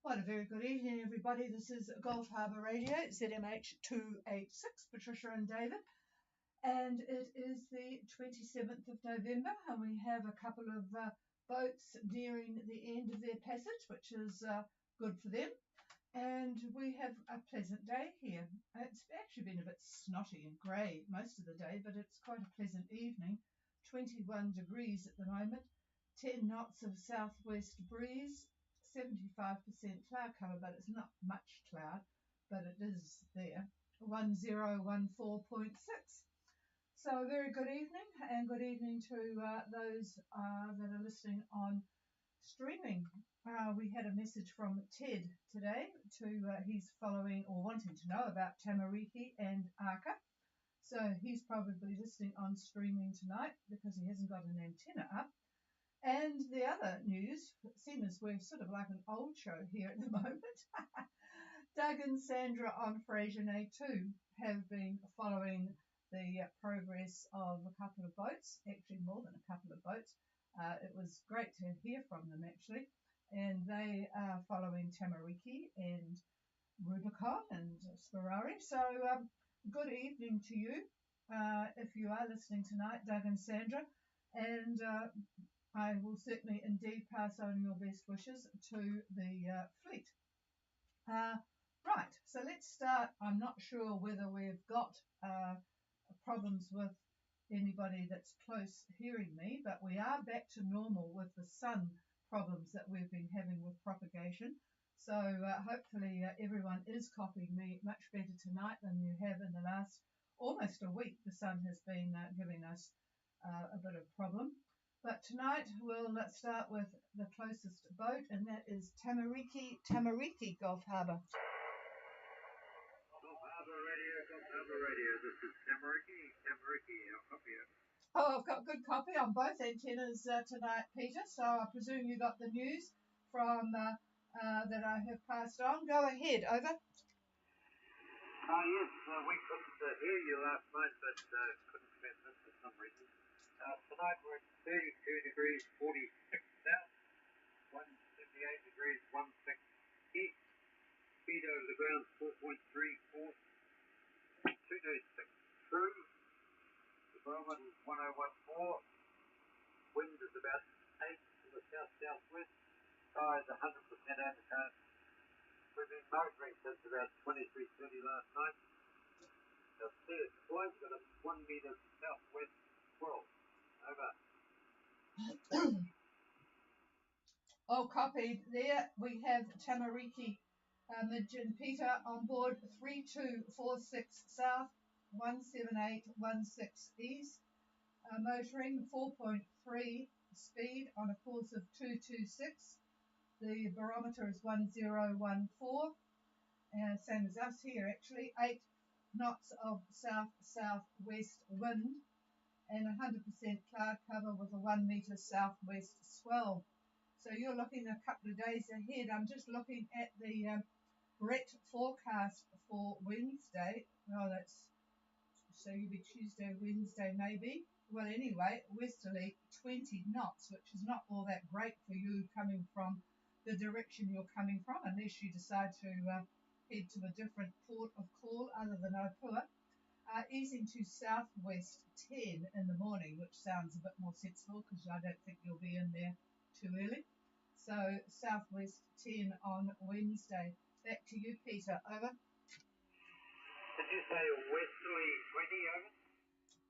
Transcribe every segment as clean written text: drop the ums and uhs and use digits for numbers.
Well, a very good evening, everybody. This is Gulf Harbour Radio, ZMH 286, Patricia and David. And it is the 27th of November, and we have a couple of boats nearing the end of their passage, which is good for them. And we have a pleasant day here. It's actually been a bit snotty and grey most of the day, but it's quite a pleasant evening. 21 degrees at the moment, 10 knots of southwest breeze, 75% cloud cover, but it's not much cloud, but it is there, 1014.6. So a very good evening, and good evening to those that are listening on streaming. We had a message from Ted today. He's following or wanting to know about Tamariki and Aka. So he's probably listening on streaming tonight because he hasn't got an antenna up. And the other news, seeing as we're sort of like an old show here at the moment, Doug and Sandra on Fraser A2 have been following the progress of a couple of boats, actually more than a couple of boats. It was great to hear from them, actually. And they are following Tamariki and Rubicon and Sperari. So good evening to you, if you are listening tonight, Doug and Sandra. And I will certainly indeed pass on your best wishes to the fleet. Right, so let's start. I'm not sure whether we've got problems with anybody that's close hearing me, but we are back to normal with the sun problems that we've been having with propagation. So hopefully everyone is copying me much better tonight than you have in the last almost a week. The sun has been giving us a bit of problem. But tonight we'll start with the closest boat, and that is Tamariki, Gulf Harbour. Gulf Harbour Radio, this is Tamariki, I'll copy it. Oh, I've got good copy on both antennas tonight, Peter, so I presume you got the news from that I have passed on. Go ahead, over. Yes, we couldn't hear you last night, but couldn't transmit for some reason. Tonight we're at 32 degrees 46 south, 178 degrees 16 east, speed over the ground 4.34, 226 true, the barometer is 1014, wind is about 8 to the south-southwest, sky is 100% overcast. We've been motoring since about 23:30 last night. The sea is close, got a 1 metre southwest swirl. Over. Oh, copied. There we have Tamariki, Midge and Peter on board 3246 south, 17816 east, motoring 4.3 speed on a course of 226. The barometer is 1014, same as us here actually, 8 knots of south-southwest wind, and 100% cloud cover with a 1 metre southwest swell. So you're looking a couple of days ahead. I'm just looking at the Brett forecast for Wednesday. Oh, so you'll be Tuesday, Wednesday maybe. Well, anyway, westerly 20 knots, which is not all that great for you coming from the direction you're coming from, unless you decide to head to a different port of call other than Opua. Easing to southwest 10 in the morning, which sounds a bit more sensible because I don't think you'll be in there too early. So southwest 10 on Wednesday. Back to you, Peter. Over. Did you say westerly 20, over?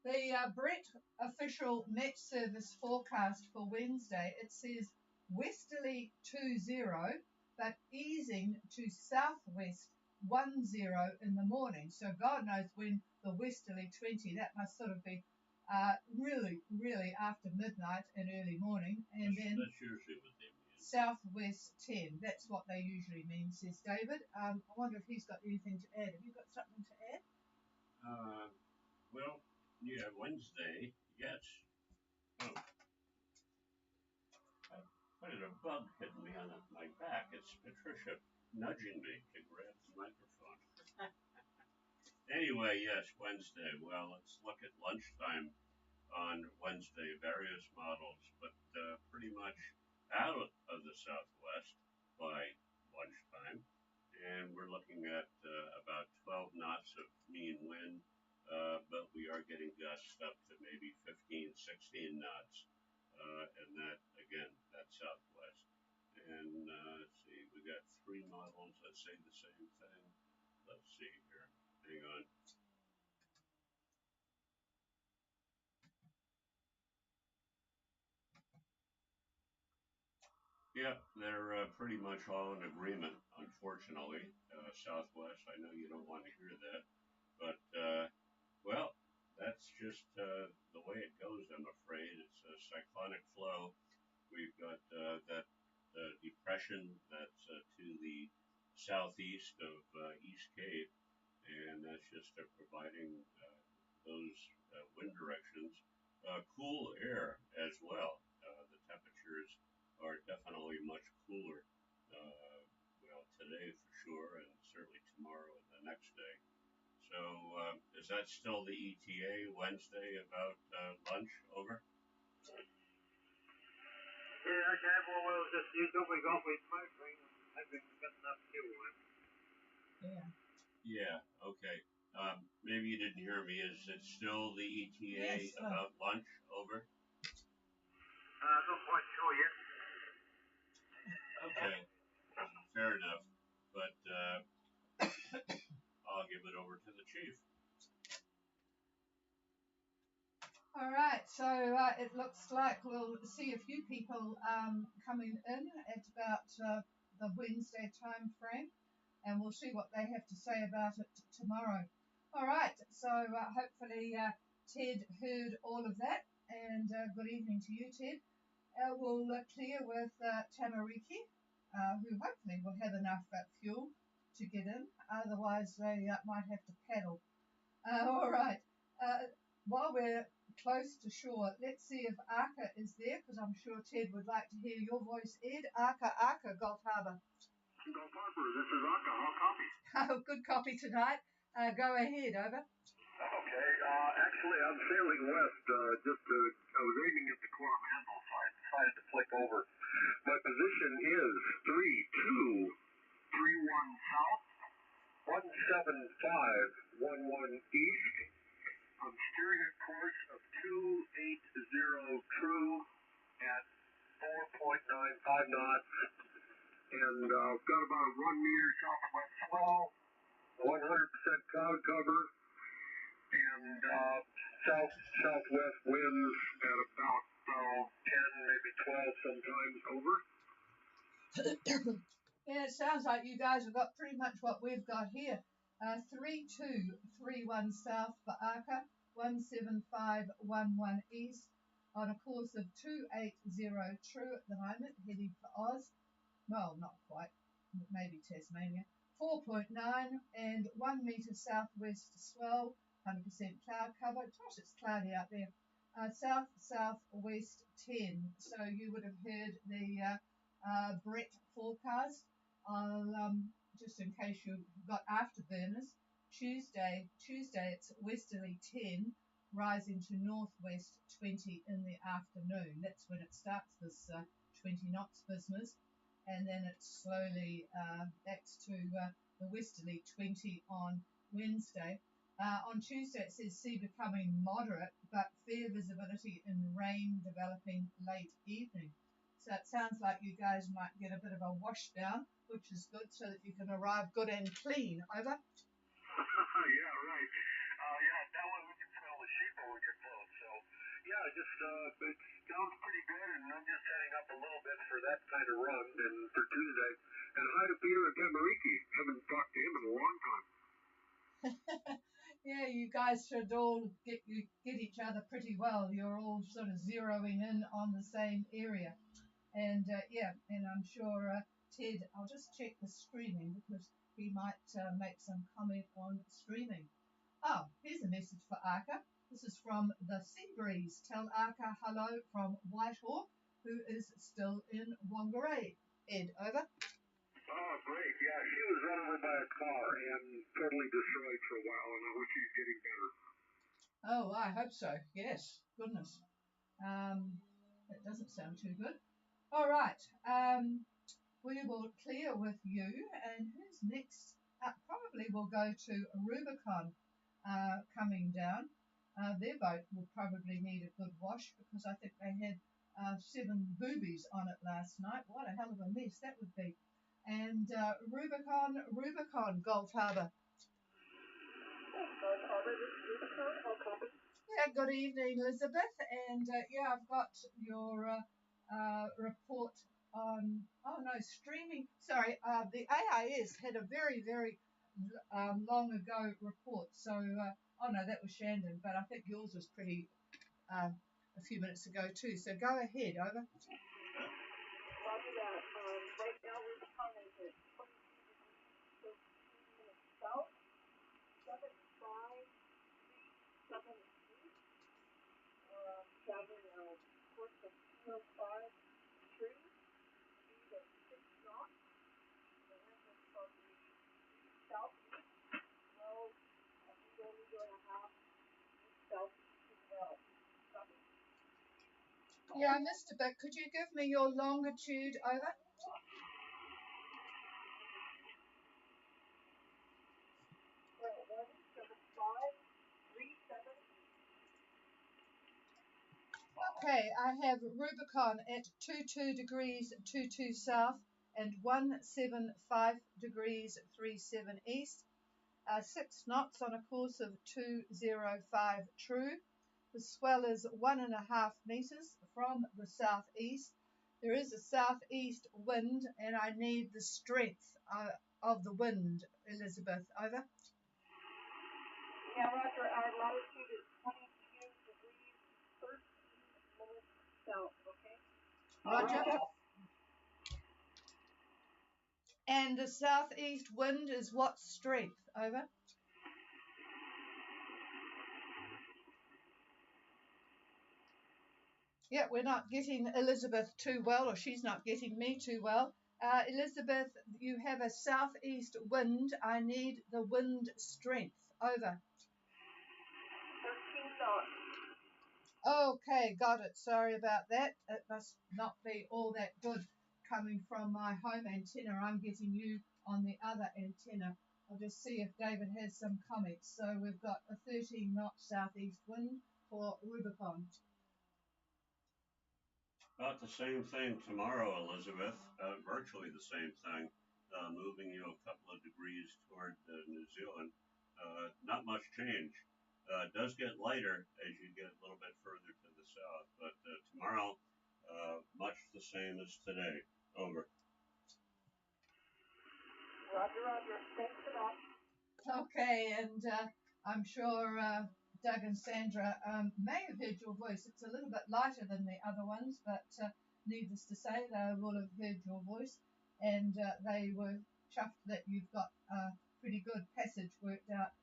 The Brett official Met Service forecast for Wednesday, it says westerly 20, but easing to southwest 10 in the morning. So God knows when the westerly 20, that must sort of be really, really after midnight and early morning. And that's usually what they mean. Southwest 10, that's what they usually mean, says David. I wonder if he's got anything to add. Have you got something to add? Well, yeah, Wednesday, yes. Oh. What is a bug hitting me on my back? It's Patricia nudging me to grab the microphone. Anyway, yes, Wednesday. Well, let's look at lunchtime on Wednesday, various models, but pretty much out of the southwest by lunchtime, and we're looking at about 12 knots of mean wind, but we are getting gusts up to maybe 15, 16 knots, and that, again, that's southwest. And let's see, we got three models that say the same thing. Let's see here. Hang on. Yeah, they're pretty much all in agreement, unfortunately. Southwest, I know you don't want to hear that, but, well, that's just the way it goes, I'm afraid. It's a cyclonic flow. We've got that depression that's to the southeast of East Cape, and that's just providing those wind directions. Cool air as well. The temperatures are definitely much cooler. Well, today for sure, and certainly tomorrow and the next day. So, is that still the ETA Wednesday about lunch? Over? Yeah, okay, well, we'll just use what we got with smoking. Hoping we've got enough fuel in. Yeah. Yeah, okay. Maybe you didn't hear me. Is it still the ETA Yes. about lunch? Over? Not quite sure yet. Okay, fair enough. But I'll give it over to the chief. All right, so it looks like we'll see a few people coming in at about the Wednesday time frame, and we'll see what they have to say about it tomorrow. All right, so hopefully Ted heard all of that, and good evening to you, Ted. We'll clear with Tamariki, who hopefully will have enough fuel to get in, otherwise they might have to paddle. All right. While we're close to shore, let's see if Arca is there, because I'm sure Ted would like to hear your voice, Ed. Arca, Gulf Harbour. Gulf Harbour, this is Aka. I'll copy. Oh, good copy tonight. Go ahead, over. Okay, actually, I'm sailing west. I was aiming at the Coromandel, so I decided to flick over. My position is 3231 south, 17511 east. I'm steering a course of 280 true at 4.95 knots, and got about a 1 meter southwest swell, 100% cloud cover, and southwest winds at about 10, maybe 12 sometimes over. Yeah, it sounds like you guys have got pretty much what we've got here. 3231 south for Arca, 17511 east, on a course of 280 true at the moment, heading for Oz. Well, not quite, maybe Tasmania. 4.9 and 1 metre southwest swell, 100% cloud cover. Gosh, it's cloudy out there. Southwest 10. So you would have heard the Brett forecast. I'll just in case you've got afterburners. Tuesday it's westerly 10, rising to northwest 20 in the afternoon. That's when it starts this 20 knots business, and then it slowly backs to the westerly 20 on Wednesday. On Tuesday it says sea becoming moderate, but fair visibility and rain developing late evening. So it sounds like you guys might get a bit of a wash down, which is good, so that you can arrive good and clean. Over. Yeah, right. Yeah, that way we can smell the sheep or we can float. So, yeah, just it sounds pretty good, and I'm just setting up a little bit for that kind of run and for Tuesday. And hi to Peter and Tamariki. Haven't talked to him in a long time. Yeah, you guys should all get each other pretty well. You're all sort of zeroing in on the same area. And yeah, and I'm sure Ted, I'll just check the streaming because he might make some comment on streaming. Oh, here's a message for Arca. This is from the Sea Breeze. Tell Arca hello from Whitehawk, who is still in Whangarei. Ed, over. Oh, great. Yeah, she was run over by a car and totally destroyed for a while, and I hope she's getting better. Oh, I hope so. Yes. Goodness. That doesn't sound too good. All right. we will clear with you, and who's next? Probably we'll go to Rubicon coming down. Their boat will probably need a good wash because I think they had 7 boobies on it last night. What a hell of a mess that would be. And Rubicon, Gulf Harbour. Gulf Harbour, this is Rubicon. I'll copy. Yeah, good evening, Elizabeth. And yeah, I've got your report on, oh no, streaming. Sorry, the AIS had a very, very long ago report. So, oh no, that was Shandon, but I think yours was pretty a few minutes ago too. So go ahead, over. Roger that. Right now, Rubicon is at 22 degrees 13 minutes south, 7 east. Traveling a course of 205 true, speed of 6 knots. The wind is from the southeast, well, a kilometer and a half east southeast as well. Copy. Yeah, I missed a bit. Could you give me your longitude, over? We're at 17537 Okay, I have Rubicon at 22 degrees 22 south and 175 degrees 37 east. 6 knots on a course of 205 true. The swell is 1.5 meters from the southeast. There is a southeast wind, and I need the strength of the wind, Elizabeth. Over. Yeah, Roger. Our latitude is 22 degrees 13 minutes south, okay? Roger. And the southeast wind is what strength? Over. Yeah, we're not getting Elizabeth too well, or she's not getting me too well. Elizabeth, you have a southeast wind. I need the wind strength. Over. 13 knots. Okay, got it. Sorry about that. It must not be all that good coming from my home antenna. I'm getting you on the other antenna. I'll just see if David has some comments. So we've got a 13 knot southeast wind for Rubicon. About the same thing tomorrow, Elizabeth. Virtually the same thing. Moving you a couple of degrees toward New Zealand. Not much change. It does get lighter as you get a little bit further to the south, but tomorrow, much the same as today. Over. Roger, Roger. Thanks for that. Okay, and I'm sure Doug and Sandra may have heard your voice. It's a little bit lighter than the other ones, but needless to say, they will have heard your voice, and they were chuffed that you've got a pretty good passage worked out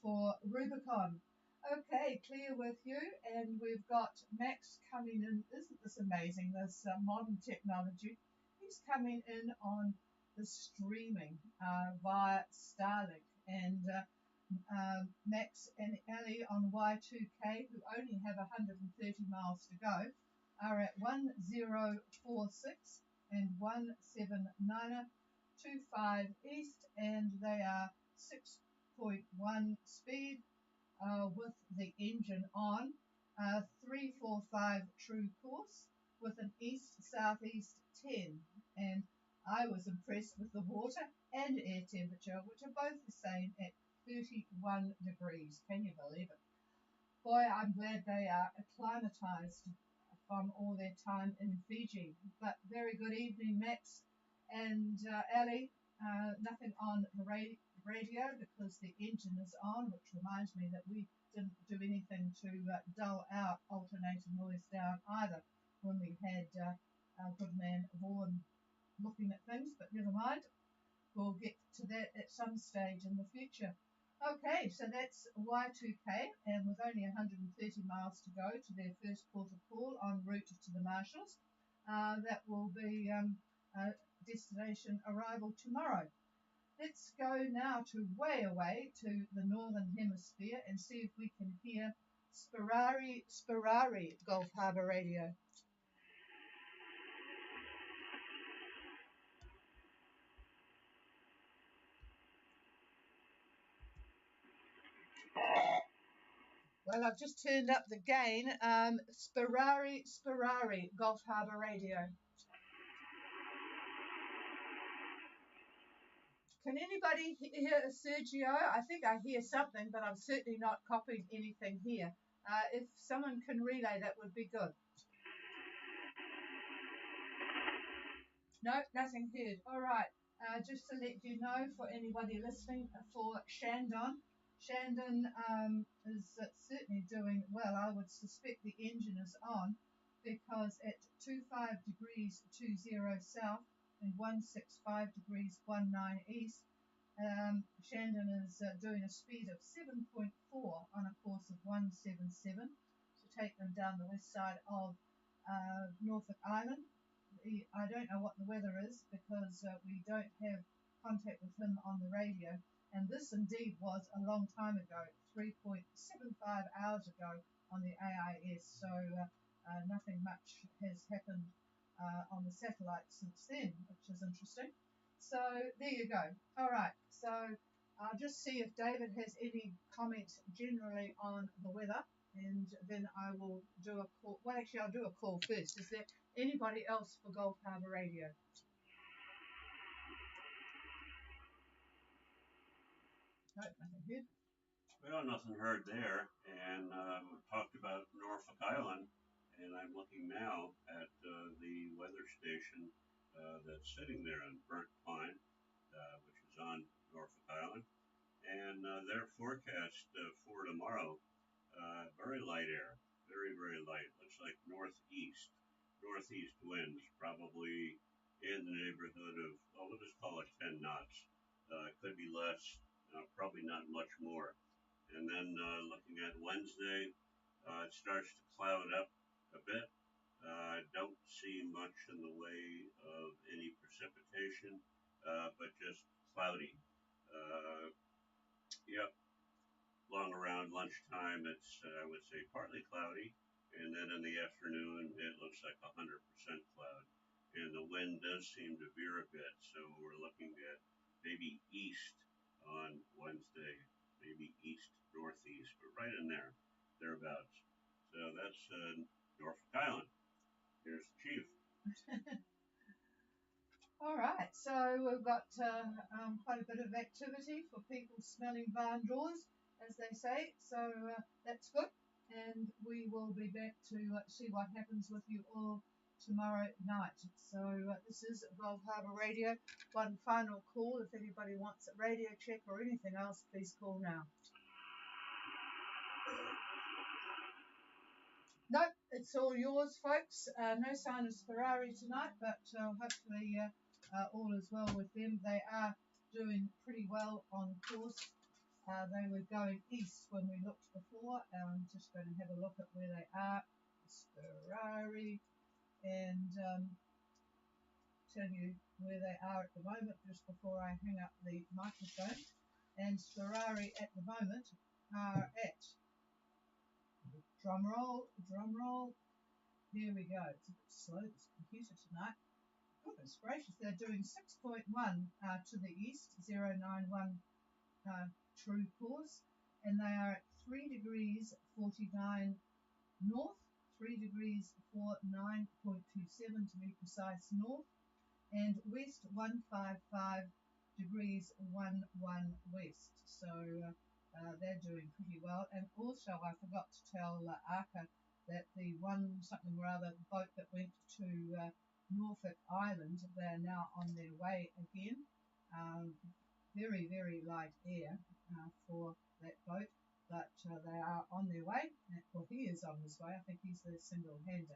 for Rubicon. Okay, clear with you, and we've got Max coming in. Isn't this amazing, this modern technology? He's coming in on the streaming via Starlink, and Max and Ellie on Y2K, who only have 130 miles to go, are at 1046 and 17925 east, and they are 6.1 speed with the engine on, 345 true course with an east-southeast 10, and I was impressed with the water and air temperature, which are both the same at 31 degrees. Can you believe it? Boy, I'm glad they are acclimatized from all their time in Fiji. But very good evening, Max and Ali. Nothing on the radio because the engine is on, which reminds me that we didn't do anything to dull our alternator noise down either when we had our good man Vaughan looking at things, but never mind. We'll get to that at some stage in the future. Okay, so that's Y2K, and with only 130 miles to go to their first port of call en route to the Marshalls, that will be destination arrival tomorrow. Let's go now to way away to the northern hemisphere and see if we can hear Sperari Gulf Harbour Radio. Well, I've just turned up the gain. Sperari, Gulf Harbour Radio. Can anybody hear Sergio? I think I hear something, but I'm certainly not copying anything here. If someone can relay, that would be good. No, nothing heard. All right. Just to let you know, for anybody listening, for Shandon is certainly doing well. I would suspect the engine is on because at 25 degrees 20 south and 165 degrees 19 east, Shandon is doing a speed of 7.4 on a course of 177 to take them down the west side of Norfolk Island. I don't know what the weather is because we don't have contact with him on the radio. And this indeed was a long time ago, 3.75 hours ago on the AIS. So nothing much has happened on the satellite since then, which is interesting. So there you go. All right. So I'll just see if David has any comments generally on the weather. And then I will do a call. Well, actually, I'll do a call first. Is there anybody else for Gulf Harbour Radio? No, nothing heard. Well, nothing heard there. And we talked about Norfolk Island, and I'm looking now at the weather station that's sitting there in Burnt Pine, which is on Norfolk Island. And their forecast for tomorrow, very light air, very, very light. Looks like northeast winds, probably in the neighborhood of, well, we'll just call it 10 knots. Could be less, probably not much more. And then looking at Wednesday, it starts to cloud up a bit. Don't see much in the way of any precipitation, but just cloudy. Yep, long around lunchtime, it's, I would say, partly cloudy. And then in the afternoon, it looks like 100% cloud. And the wind does seem to veer a bit. So we're looking at maybe east on Wednesday, maybe east northeast, but right in there, thereabouts. So that's Norfolk Island. Here's the chief. All right, so we've got quite a bit of activity for people smelling barn doors, as they say. So that's good, and we will be back to see what happens with you all tomorrow night. So this is Gulf Harbour Radio. One final call. If anybody wants a radio check or anything else, please call now. Nope, it's all yours, folks. No sign of Ferrari tonight, but hopefully all is well with them. They are doing pretty well on course. They were going east when we looked before. I'm just going to have a look at where they are. Ferrari, and tell you where they are at the moment just before I hang up the microphone. And Ferrari at the moment are at, drum roll, here we go. It's a bit slow, this computer tonight. Goodness gracious, they're doing 6.1 to the east, 091 true course, and they are at 3 degrees 49 north, 3 degrees 49.27 to be precise north, and west 155 degrees 11 west. So they're doing pretty well. And also I forgot to tell Arca that the one something or other boat that went to Norfolk Island, they're now on their way again. Very, very light air for that boat, but they are on their way. Well, he is on his way. I think he's the single-hander,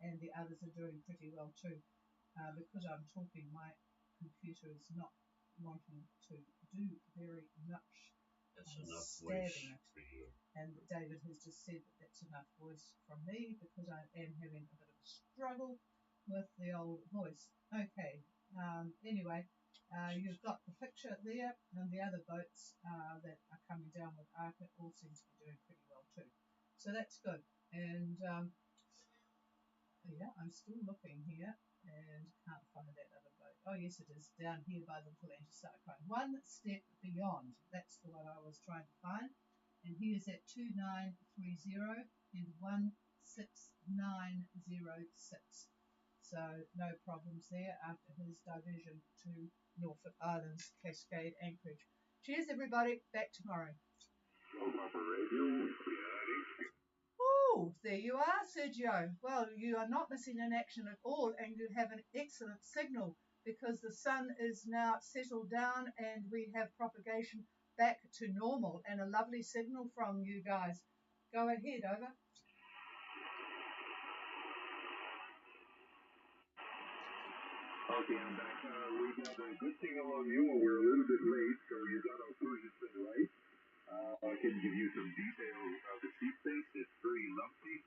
and the others are doing pretty well too. Because I'm talking, my computer is not wanting to do very much. That's enough voice for you. And David has just said that that's enough voice from me because I am having a bit of a struggle with the old voice. Okay, anyway, you've got the picture there, and the other boats that are coming down with Arca all seem to be doing pretty well too. So that's good. And yeah, I'm still looking here and can't find that other boat. Oh yes, it is down here by the little anticyclone. One step beyond. That's the one I was trying to find. and he is at 2930 and 16906. So no problems there after his diversion to Norfolk Islands, Cascade, Anchorage. Cheers, everybody. Back tomorrow. Oh, there you are, Sergio. Well, you are not missing in action at all, and you have an excellent signal because the sun is now settled down and we have propagation back to normal and a lovely signal from you guys. Go ahead, over. Okay, I'm back. We got a good signal on you, and we're a little bit late, so you got our position right. I can give you some details of the sea space. It's very lumpy,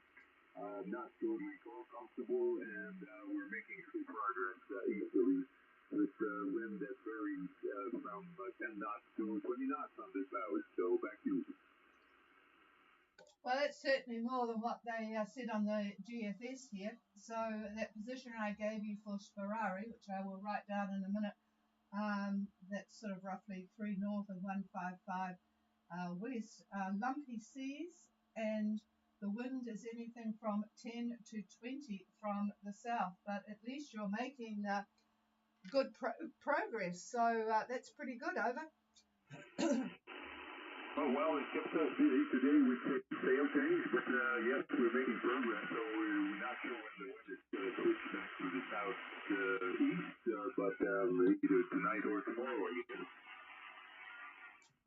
not totally comfortable, and we're making good progress easily with wind that varies from 10 knots to 20 knots on this bow. So back to you. Well, that's certainly more than what they said on the GFS here. So that position I gave you for Sperari, which I will write down in a minute, that's sort of roughly 3 north and 155 west. Lumpy seas, and the wind is anything from 10 to 20 from the south. But at least you're making good progress. So that's pretty good, over. Oh, well, it kept us busy today with sail change, but yes, we're making progress, so we're not sure when the wind is going to switch back to the southeast, but either tonight or tomorrow, I guess.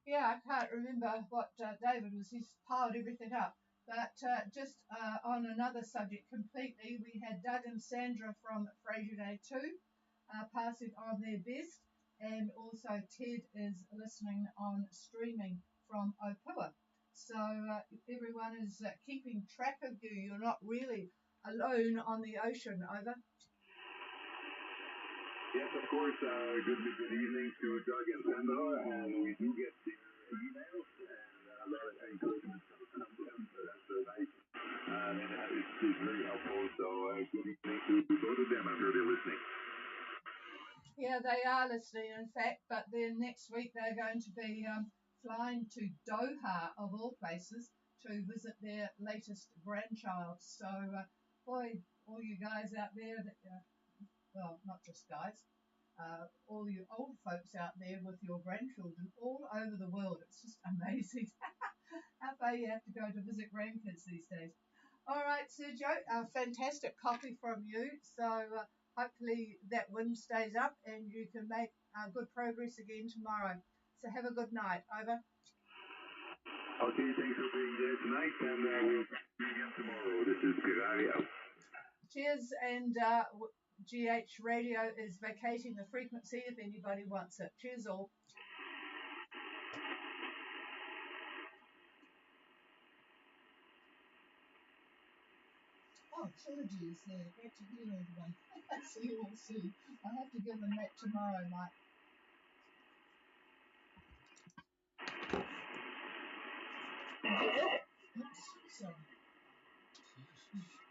Yeah, I can't remember what David was. He's piled everything up. But just on another subject completely, we had Doug and Sandra from Fraser Day 2 passing on their best, and also Ted is listening on streaming from Opua. So everyone is keeping track of you. You're not really alone on the ocean, over. Yes, of course. Good evening to Doug and Sandra, and we do get their emails and a lot of encouragement from them, so that's nice. And it's very helpful, so good evening to both of them. I'm sure they're listening. Yeah, they are listening, in fact, but then next week they're going to be flying to Doha, of all places, to visit their latest grandchild. So, boy, all you guys out there, well, not just guys, all you old folks out there with your grandchildren all over the world. It's just amazing how far you have to go to visit grandkids these days. All right, Sergio, a fantastic copy from you. So hopefully that wind stays up and you can make good progress again tomorrow. So have a good night. Over. Okay, thanks for being there tonight, and we'll see you again tomorrow. This is Pirari out. Cheers, and GH Radio is vacating the frequency if anybody wants it. Cheers all. Oh, Trilogy is there. Great to hear everyone. See you all soon. I'll have to give them that tomorrow, Mike. Oops, sorry.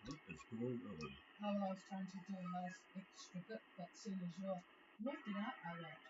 What is going on? Oh, I was trying to do a nice extra bit, but soon as you're walking out, I won't.